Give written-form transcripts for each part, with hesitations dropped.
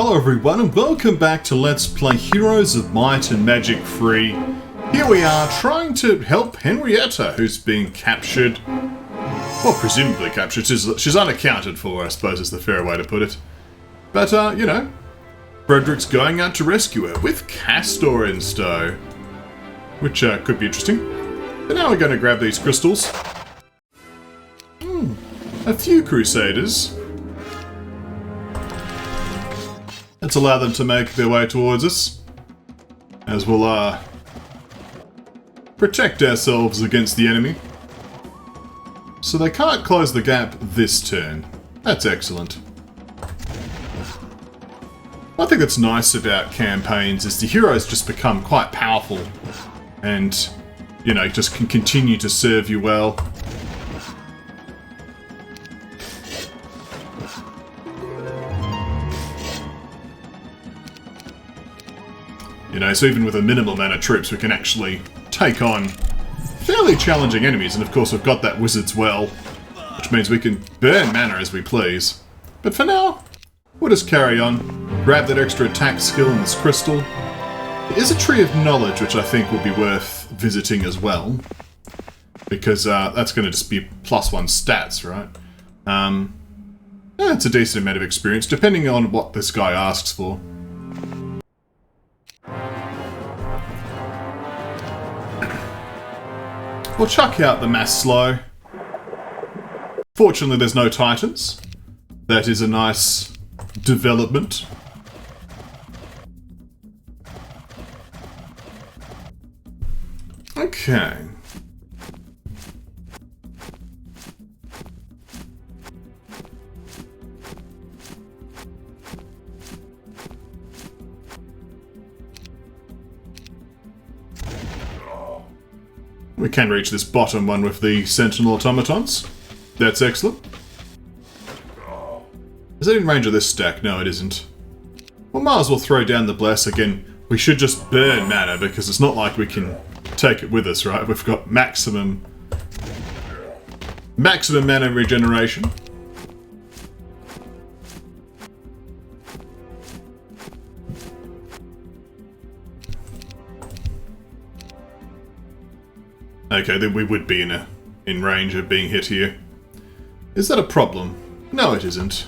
Hello everyone and welcome back to Let's Play Heroes of Might and Magic Free. Here we are trying to help Henrietta, who's been captured. Well, presumably captured. She's unaccounted for, I suppose is the fair way to put it. But, you know, Frederick's going out to rescue her with Kastore in tow. Which could be interesting. But now we're going to grab these crystals. A few Crusaders. Let's allow them to make their way towards us, as we'll protect ourselves against the enemy. So they can't close the gap this turn. That's excellent. One thing that's nice about campaigns is the heroes just become quite powerful and, you know, just can continue to serve you well. You know, so even with a minimal amount of troops, we can actually take on fairly challenging enemies. And of course, we've got that Wizard's Well, which means we can burn mana as we please. But for now, we'll just carry on, grab that extra attack skill in this crystal. There is a Tree of Knowledge, which I think will be worth visiting as well, because that's going to just be +1 stats, right? It's a decent amount of experience, depending on what this guy asks for. We'll chuck out the mass slow. Fortunately, there's no titans. That is a nice development. Okay. We can reach this bottom one with the Sentinel Automatons. That's excellent. Is that in range of this stack? No, it isn't. We might as well throw down the Bless again. We should just burn mana because it's not like we can take it with us, right? We've got maximum mana regeneration. Okay, then we would be in range of being hit here. Is that a problem? No, it isn't.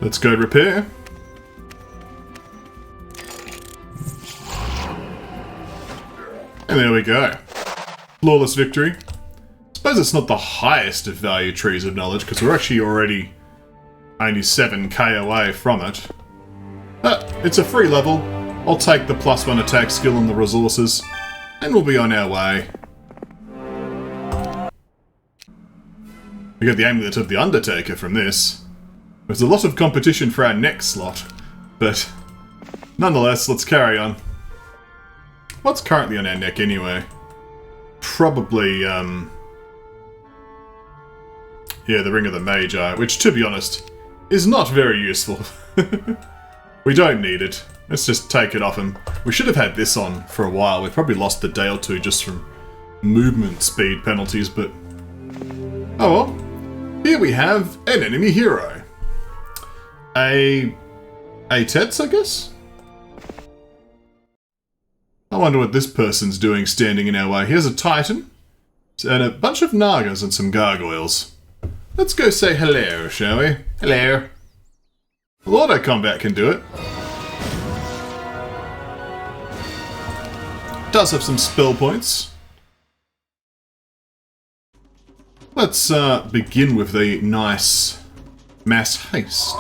Let's go repair. And there we go. Flawless victory. I suppose it's not the highest of value trees of knowledge, because we're actually already only 7k away from it. But it's a free level. I'll take the +1 attack skill and the resources, and we'll be on our way. We get the amulet of the Undertaker from this. There's a lot of competition for our next slot, but nonetheless, let's carry on. What's currently on our neck anyway? Probably, yeah, the Ring of the Magi, which, to be honest, is not very useful. We don't need it. Let's just take it off him. We should have had this on for a while. We've probably lost a day or two just from movement speed penalties, but... oh well. Here we have an enemy hero. A Tets, I guess? I wonder what this person's doing standing in our way. Here's a Titan, and a bunch of Nagas and some Gargoyles. Let's go say hello, shall we? Hello. Well, auto combat can do it. Does have some spell points. Let's begin with the nice mass haste.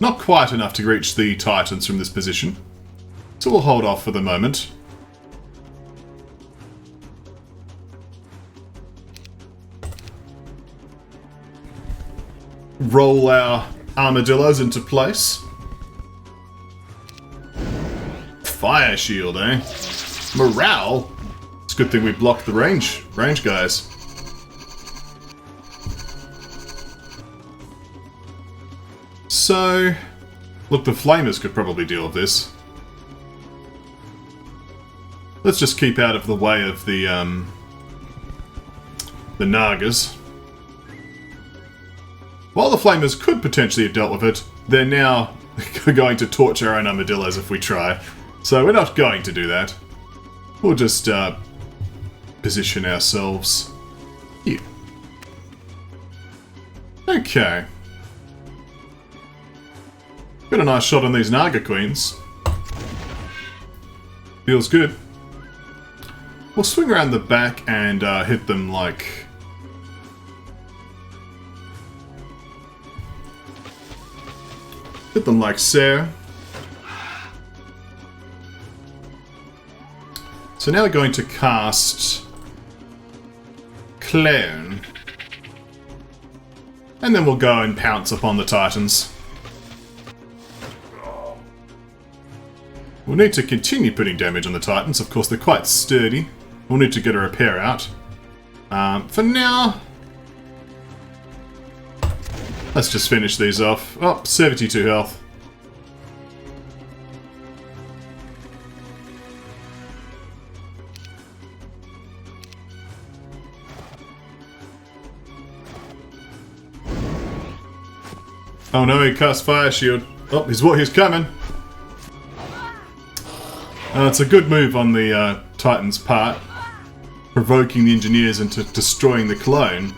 Not quite enough to reach the Titans from this position. So we'll hold off for the moment. Roll our armadillos into place. Fire shield, eh? Morale? It's a good thing we blocked the range guys. So, Look, the flamers could probably deal with this. Let's just keep out of the way of the Nagas. While the flamers could potentially have dealt with it, they're now going to torture our own armadillos if we try. So we're not going to do that. We'll just position ourselves here. Okay. Got a nice shot on these Naga Queens. Feels good. We'll swing around the back and hit them like... Hit them like so. So now we're going to cast Clone. And then we'll go and pounce upon the Titans. We'll need to continue putting damage on the Titans. Of course, they're quite sturdy. We'll need to get a repair out. For now, let's just finish these off. Oh, 72 health. Oh no, he cast Fire Shield. Oh, he's coming. It's a good move on the Titan's part, provoking the engineers into destroying the clone.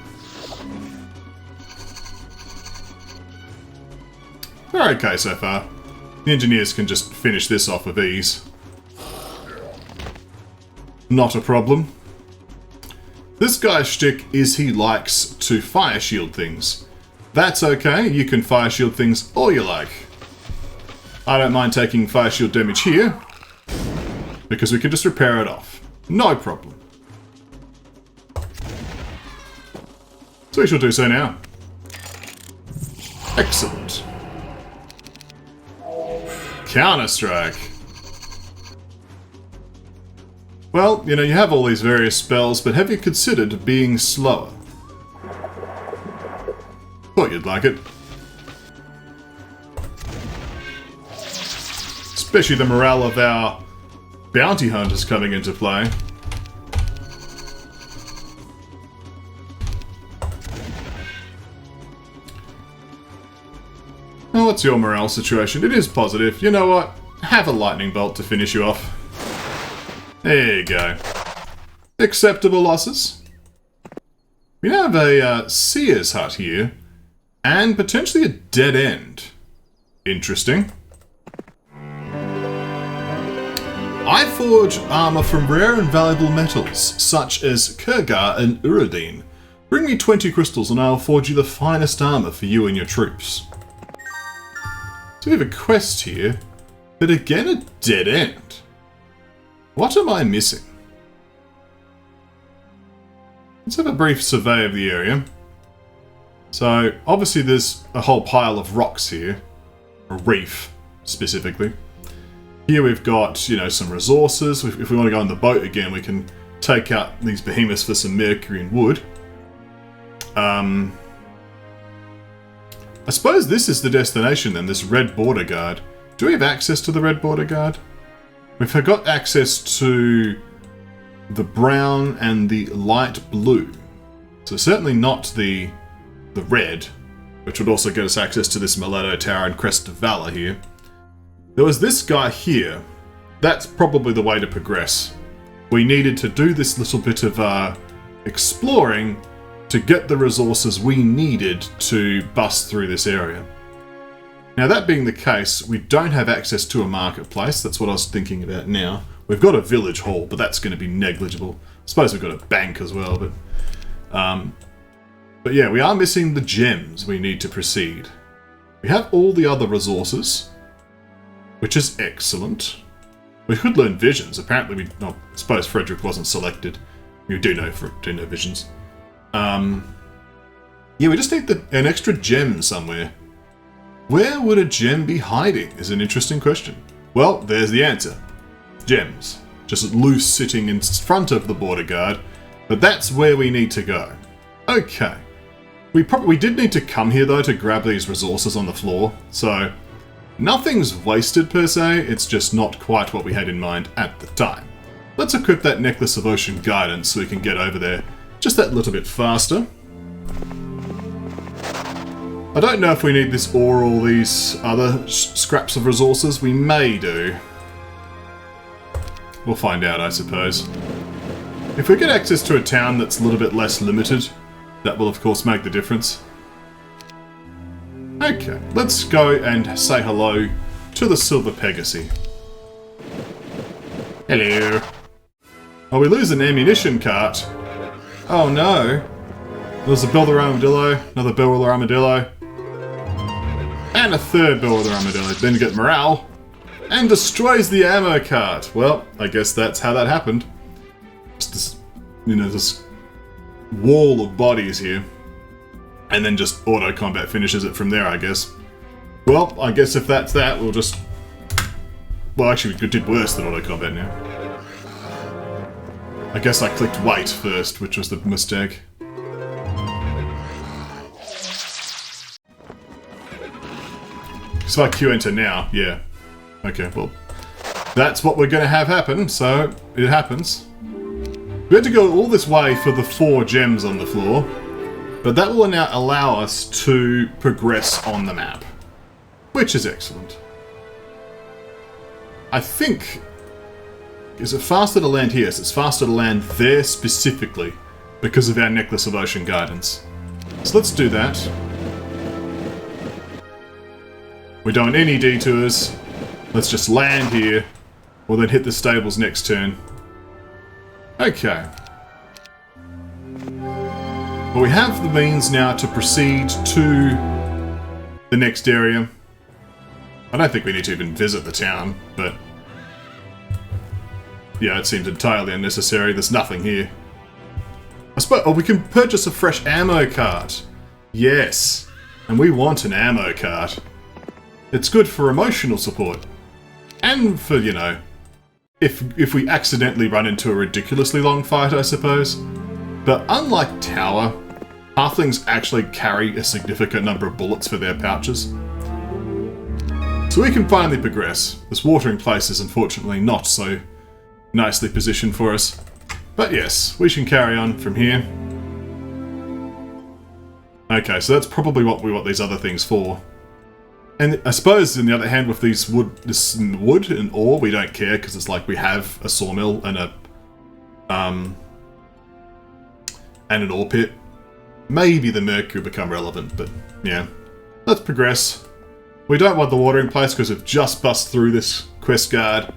We're okay so far. The engineers can just finish this off with ease. Not a problem. This guy's shtick is he likes to fire shield things. That's okay, you can fire shield things all you like. I don't mind taking fire shield damage here, because we can just repair it off. No problem. So we shall do so now. Excellent. Counter-Strike. Well, you know, you have all these various spells, but have you considered being slower? Thought you'd like it. Especially the morale of our bounty hunters coming into play. Oh, what's your morale situation? It is positive. You know what? Have a lightning bolt to finish you off. There you go. Acceptable losses. We now have a seer's hut here, and potentially a dead end. Interesting. I forge armor from rare and valuable metals, such as Kurgar and Uridine. Bring me 20 crystals and I will forge you the finest armor for you and your troops. So we have a quest here, but again a dead end. What am I missing? Let's have a brief survey of the area. So, obviously there's a whole pile of rocks here. A reef, specifically. Here we've got, you know, some resources. If we want to go on the boat again, we can take out these behemoths for some mercury and wood. I suppose this is the destination then, this red border guard. Do we have access to the red border guard? We've got access to the brown and the light blue. So certainly not the red, which would also get us access to this Mileto Tower and Crest of Valor here. There was this guy here. That's probably the way to progress. We needed to do this little bit of exploring to get the resources we needed to bust through this area. Now that being the case, we don't have access to a marketplace. That's what I was thinking about now. We've got a village hall, but that's going to be negligible. I suppose we've got a bank as well, but yeah, we are missing the gems we need to proceed. We have all the other resources, which is excellent. We could learn visions. Apparently, I suppose Frederick wasn't selected. You do know visions. Yeah, we just need an extra gem somewhere. Where would a gem be hiding is an interesting question. Well, there's the answer. Gems. Just loose sitting in front of the border guard. But that's where we need to go. Okay. We did need to come here though to grab these resources on the floor. So Nothing's wasted per se, it's just not quite what we had in mind at the time. Let's equip that Necklace of Ocean Guidance so we can get over there just that little bit faster. I don't know if we need this or all these other scraps of resources. We may do. We'll find out, I suppose. If we get access to a town that's a little bit less limited, that will of course make the difference. Okay, let's go and say hello to the Silver Pegasus. Hello. Oh, we lose an ammunition cart. Oh no. There's a Builder Armadillo, another Builder Armadillo, and a third Builder Armadillo. Then you get morale, and destroys the ammo cart. Well, I guess that's how that happened. Just this, you know, this wall of bodies here. And then just auto-combat finishes it from there, I guess. Well, I guess if that's that, we'll just... Well, actually, we did worse than auto-combat now. I guess I clicked wait first, which was the mistake. So I Q enter now, yeah. Okay, well, that's what we're going to have happen, so it happens. We had to go all this way for the 4 gems on the floor, but that will now allow us to progress on the map, which is excellent. I think... Is it faster to land here? Yes, it's faster to land there specifically because of our Necklace of Ocean Guidance. So let's do that. We don't want any detours. Let's just land here. We'll then hit the stables next turn. Okay. Well, we have the means now to proceed to the next area. I don't think we need to even visit the town, but... Yeah, it seems entirely unnecessary. There's nothing here. I suppose... Oh, we can purchase a fresh ammo cart. Yes. And we want an ammo cart. It's good for emotional support. And for, you know... If we accidentally run into a ridiculously long fight, I suppose. But unlike Tower, Halflings actually carry a significant number of bullets for their pouches. So we can finally progress. This watering place is unfortunately not so nicely positioned for us. But yes, we can carry on from here. Okay, so that's probably what we want these other things for. And I suppose, on the other hand, with these this wood and ore, we don't care, because it's like we have a sawmill and an ore pit. Maybe the mercury will become relevant, but yeah. Let's progress. We don't want the watering place, because we've just bust through this quest guard.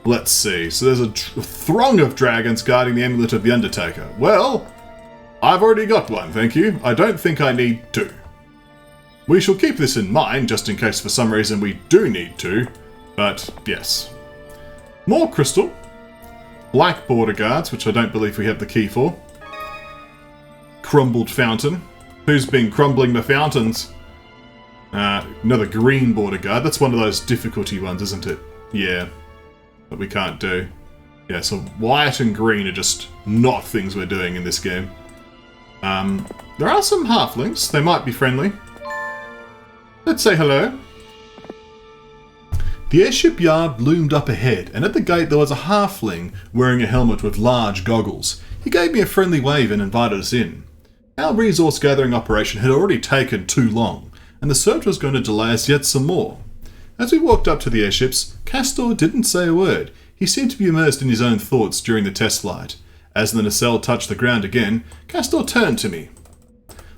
Let's see. So there's a throng of dragons guarding the amulet of the Undertaker. Well, I've already got one, thank you. I don't think I need two. We shall keep this in mind, just in case for some reason we do need to. But, yes. More crystal. Black border guards, which I don't believe we have the key for. Crumbled fountain. Who's been crumbling the fountains? Another green border guard. That's one of those difficulty ones, isn't it? Yeah. That we can't do. Yeah, so white and green are just not things we're doing in this game. There are some halflings. They might be friendly. Let's say hello. The Airship Yard loomed up ahead, and at the gate there was a halfling wearing a helmet with large goggles. He gave me a friendly wave and invited us in. Our resource gathering operation had already taken too long, and the search was going to delay us yet some more. As we walked up to the airships, Kastore didn't say a word. He seemed to be immersed in his own thoughts during the test flight. As the nacelle touched the ground again, Kastore turned to me.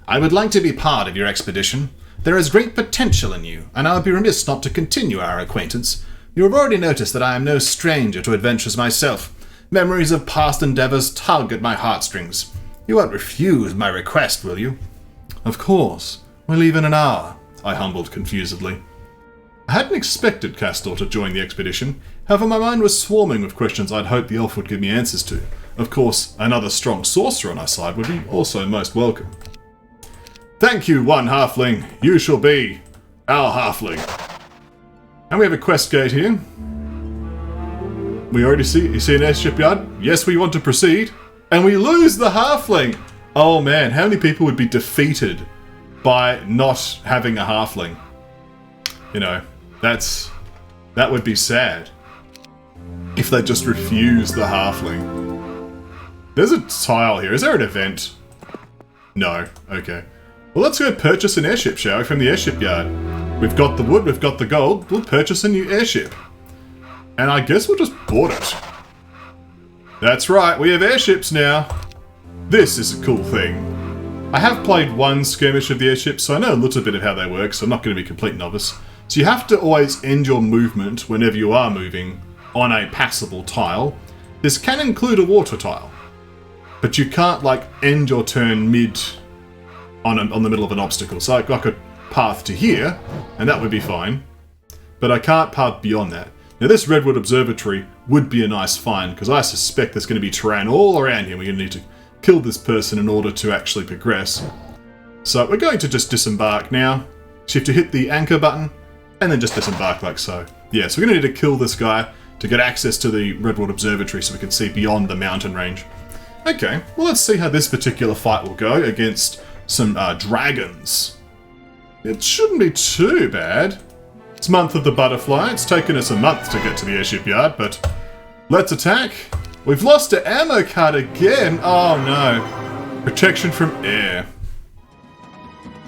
I would like to be part of your expedition. There is great potential in you, and I would be remiss not to continue our acquaintance. You have already noticed that I am no stranger to adventures myself. Memories of past endeavours tug at my heartstrings. You won't refuse my request, will you? Of course. We'll leave in an hour, I humbled confusedly. I hadn't expected Kastore to join the expedition. However, my mind was swarming with questions I'd hoped the elf would give me answers to. Of course, another strong sorcerer on our side would be also most welcome. Thank you, one halfling. You shall be our halfling. And we have a quest gate here. We already see... You see an airship yard? Yes, we want to proceed. And we lose the halfling. Oh man, how many people would be defeated by not having a halfling? You know, That would be sad. If they just refuse the halfling. There's a tile here. Is there an event? No. Okay. Well, let's go purchase an airship, shall we, from the Airship Yard. We've got the wood, we've got the gold. We'll purchase a new airship. And I guess we'll just board it. That's right, we have airships now. This is a cool thing. I have played one skirmish of the airships, so I know a little bit of how they work, so I'm not going to be a complete novice. So you have to always end your movement whenever you are moving on a passable tile. This can include a water tile. But you can't, like, end your turn mid on the middle of an obstacle. So I could path to here, and that would be fine. But I can't path beyond that. Now this Redwood Observatory would be a nice find, because I suspect there's going to be terrain all around here. We're going to need to kill this person in order to actually progress. So we're going to just disembark now. So you have to hit the anchor button, and then just disembark like so. Yeah, so we're going to need to kill this guy to get access to the Redwood Observatory so we can see beyond the mountain range. Okay, well let's see how this particular fight will go against some dragons. It shouldn't be too bad. It's Month of the Butterfly. It's taken us a month to get to the Airship Yard, but let's attack. We've lost an ammo card again. Oh no. Protection from air.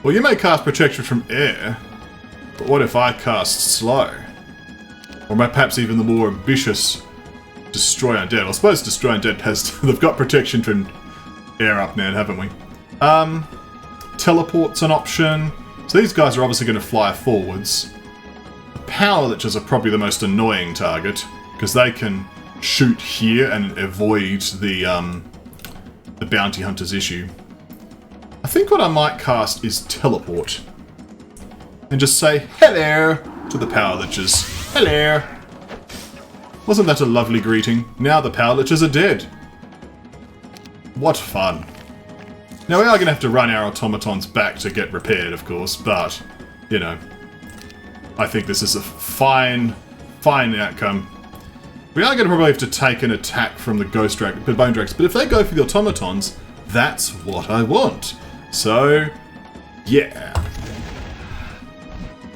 Well, you may cast protection from air, but what if I cast slow? Or perhaps even the more ambitious Destroy Undead. I suppose Destroy Undead has... they've got protection from air up now, haven't we? Teleport's an option. So these guys are obviously going to fly forwards. Power Lichers are probably the most annoying target, because they can shoot here and avoid the Bounty Hunter's issue. I think what I might cast is Teleport. And just say, hello, to the Power Lichers. Hello. Wasn't that a lovely greeting? Now the Power Lichers are dead. What fun. Now we are going to have to run our automatons back to get repaired, of course, but, you know, I think this is a fine outcome. We are going to probably have to take an attack from the Bone Dragons, but if they go for the automatons, that's what I want. So, yeah.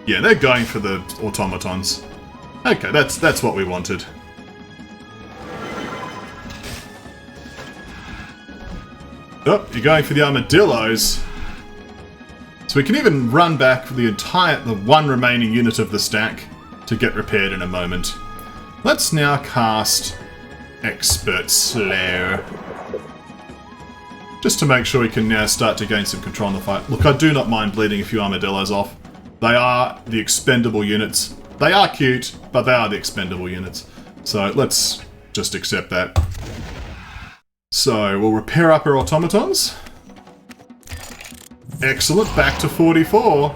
Yeah, they're going for the automatons. Okay, that's what we wanted. Oh, you're going for the armadillos. So we can even run back for the one remaining unit of the stack to get repaired in a moment. Let's now cast Expert Slayer. Just to make sure we can now start to gain some control in the fight. Look, I do not mind bleeding a few armadillos off. They are the expendable units. They are cute, but they are the expendable units. So let's just accept that. So we'll repair up our automatons. Excellent, back to 44.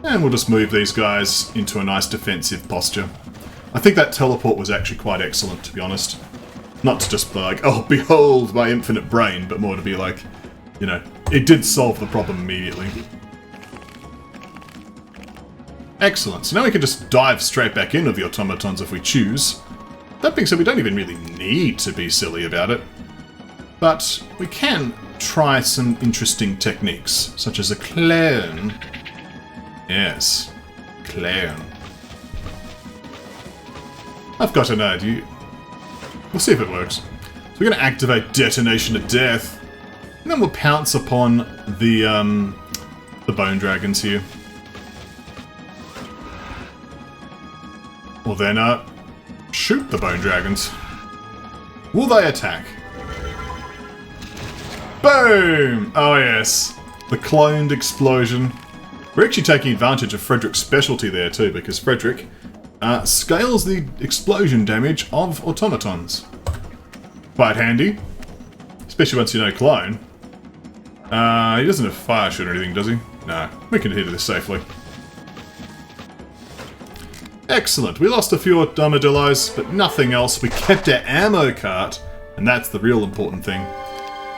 And we'll just move these guys into a nice defensive posture. I think that teleport was actually quite excellent, to be honest. Not to just be like, oh, behold my infinite brain, but more to be like, you know, it did solve the problem immediately. Excellent, so now we can just dive straight back in with the automatons if we choose. That being said, we don't even really need to be silly about it. But we can try some interesting techniques, such as a clone. Yes, clone. I've got an idea. We'll see if it works. So we're going to activate Detonation of Death, and then we'll pounce upon the Bone Dragons here. We'll then shoot the Bone Dragons. Will they attack? Boom! Oh yes, the cloned explosion. We're actually taking advantage of Frederick's specialty there too, because Frederick scales the explosion damage of automatons. Quite handy. Especially once you know clone. He doesn't have fire shoot or anything, does he? No, we can hit this safely. Excellent. We lost a few armadillos, but nothing else. We kept our ammo cart, and that's the real important thing.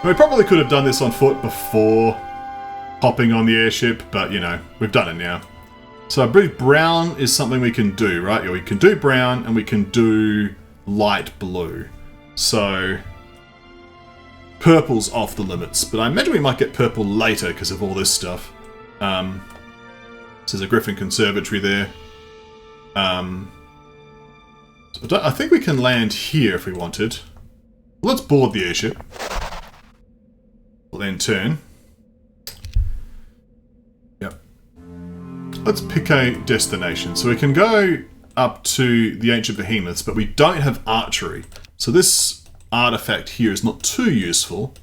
We probably could have done this on foot before hopping on the airship, but, you know, we've done it now. So I believe brown is something we can do, right? Yeah, we can do brown, and we can do light blue. So purple's off the limits, but I imagine we might get purple later because of all this stuff. So there's a Griffin Conservatory there. I think we can land here if we wanted. Let's board the airship. We'll then turn. Yep. Let's pick a destination. So we can go up to the ancient behemoths, but we don't have archery. So this artifact here is not too useful.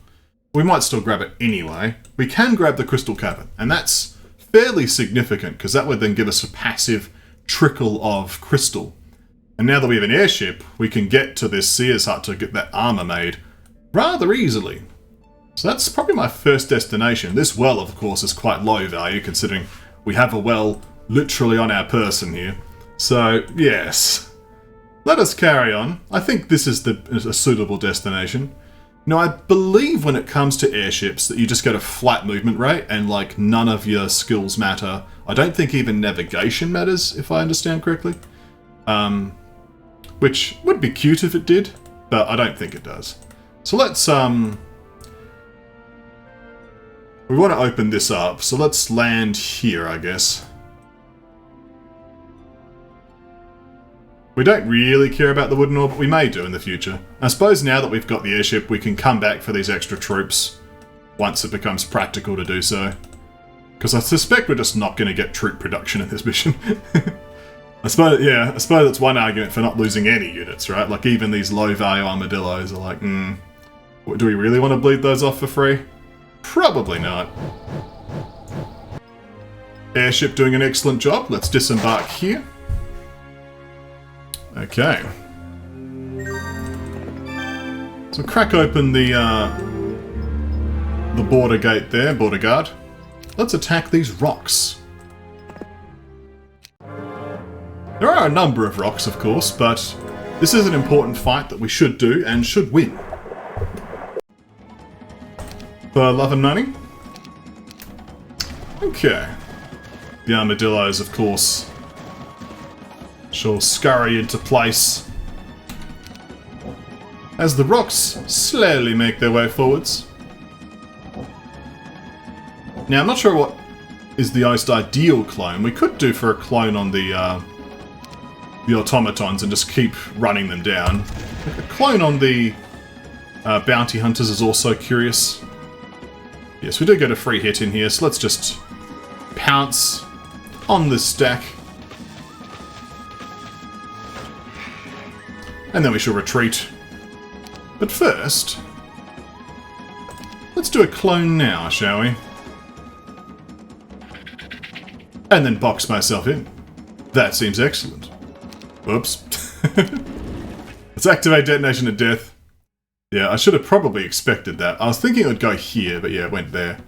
We might still grab it anyway. We can grab the crystal cavern, and that's fairly significant because that would then give us a passive trickle of crystal. And now that we have an airship, we can get to this seer's hut to get that armor made rather easily. So that's probably my first destination. This well, of course, is quite low value considering we have a well literally on our person here. So, yes. Let us carry on. I think this is a suitable destination. Now, I believe when it comes to airships that you just get a flat movement rate and like none of your skills matter. I don't think even navigation matters, if I understand correctly. Which would be cute if it did, but I don't think it does. So let's, we want to open this up, so let's land here, I guess. We don't really care about the wooden ore, but we may do in the future. I suppose now that we've got the airship, we can come back for these extra troops once it becomes practical to do so. Because I suspect we're just not going to get troop production in this mission. I suppose that's one argument for not losing any units, right? Like, even these low-value armadillos are like, do we really want to bleed those off for free? Probably not. Airship doing an excellent job. Let's disembark here. Okay. So crack open the border gate there, border guard. Let's attack these rocks. There are a number of rocks, of course, but this is an important fight that we should do and should win. For love and money. Okay. The armadillos, of course, shall scurry into place as the rocks slowly make their way forwards. Now, I'm not sure what is the most ideal clone. We could do for a clone on the automatons and just keep running them down. A clone on the bounty hunters is also curious. Yes, we do get a free hit in here, so let's just pounce on this stack. And then we shall retreat. But first, let's do a clone now, shall we? And then box myself in. That seems excellent. Whoops. Let's activate detonation of death. Yeah, I should have probably expected that. I was thinking it would go here, but yeah, it went there.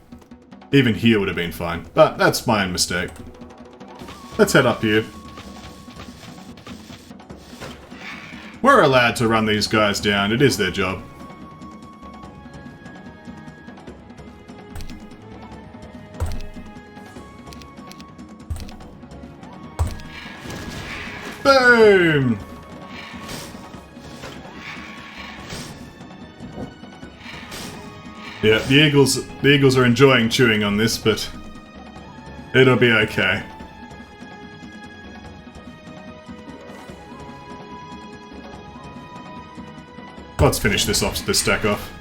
Even here would have been fine, but that's my own mistake. Let's head up here. We're allowed to run these guys down. It is their job. Boom! Yeah, the eagles are enjoying chewing on this, but it'll be okay. Let's finish this stack off.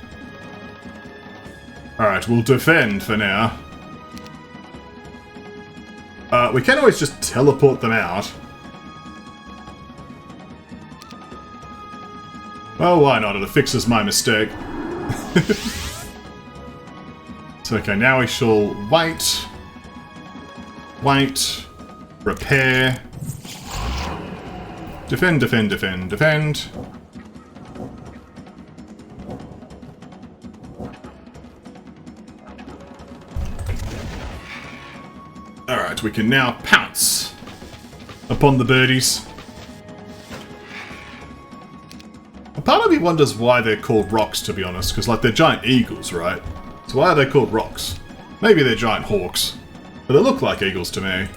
Alright, we'll defend for now. We can always just teleport them out. Well, why not? It fixes my mistake. So, okay, now we shall wait. Wait. Repair. Defend, defend, defend, defend. Alright, we can now pounce upon the birdies. A part of me wonders why they're called rocks, to be honest, because, like, they're giant eagles, right? So why are they called rocks? Maybe they're giant hawks, but they look like eagles to me.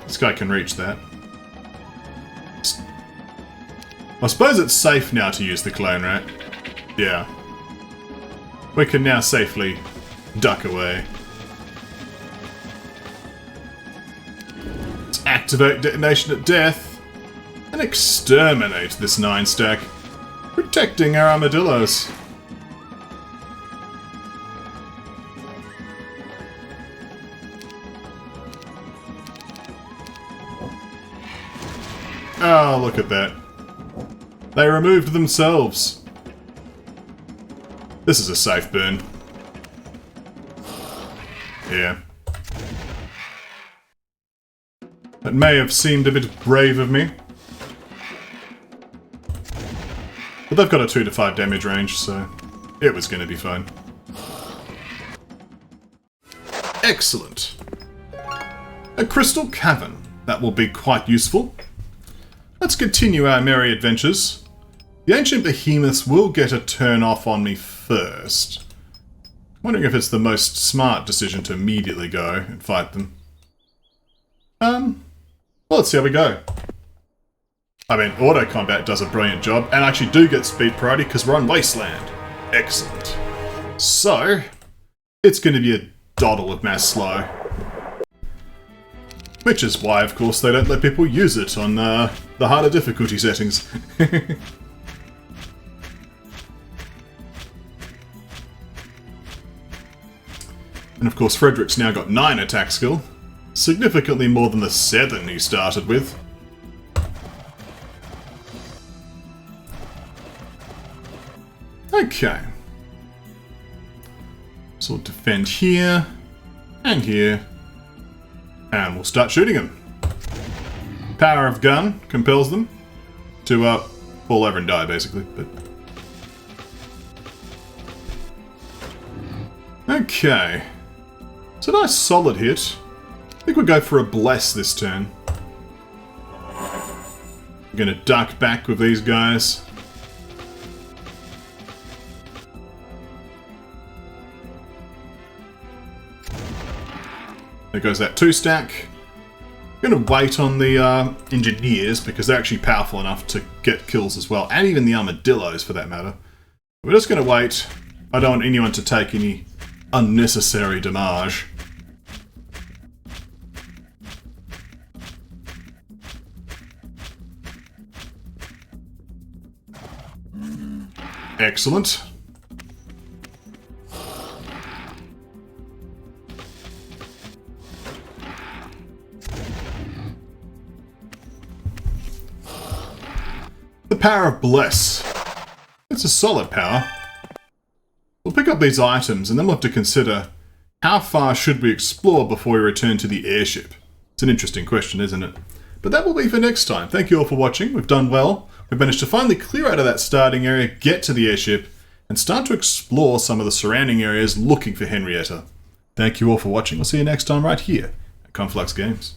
This guy can reach that. I suppose it's safe now to use the clone, right? Yeah. We can now safely duck away. Let's activate Detonation at Death and exterminate this 9-stack, protecting our armadillos. Oh, look at that. They removed themselves. This is a safe burn. Yeah. That may have seemed a bit brave of me. But they've got a 2 to 5 damage range, so it was going to be fine. Excellent. A crystal cavern. That will be quite useful. Let's continue our merry adventures. The ancient behemoths will get a turn off on me first. Wondering if it's the most smart decision to immediately go and fight them. Well, let's see how we go. I mean, auto combat does a brilliant job, and I actually do get speed priority because we're on Wasteland. Excellent. So, it's going to be a doddle of mass slow. Which is why, of course, they don't let people use it on the harder difficulty settings. And of course, Frederick's now got 9 attack skill. Significantly more than the 7 he started with. Okay. So we'll defend here, and here, and we'll start shooting them. Power of gun compels them to fall over and die, basically. But okay. It's a nice solid hit. I think we'll go for a bless this turn. We're going to duck back with these guys. There goes that 2-stack. I'm going to wait on the engineers because they're actually powerful enough to get kills as well, and even the armadillos for that matter. We're just going to wait. I don't want anyone to take any unnecessary damage. Excellent. The power of Bless. It's a solid power. We'll pick up these items and then we'll have to consider how far should we explore before we return to the airship. It's an interesting question, isn't it? But that will be for next time. Thank you all for watching. We've done well. We've managed to finally clear out of that starting area, get to the airship, and start to explore some of the surrounding areas looking for Henrietta. Thank you all for watching. We'll see you next time right here at KonfluxGames.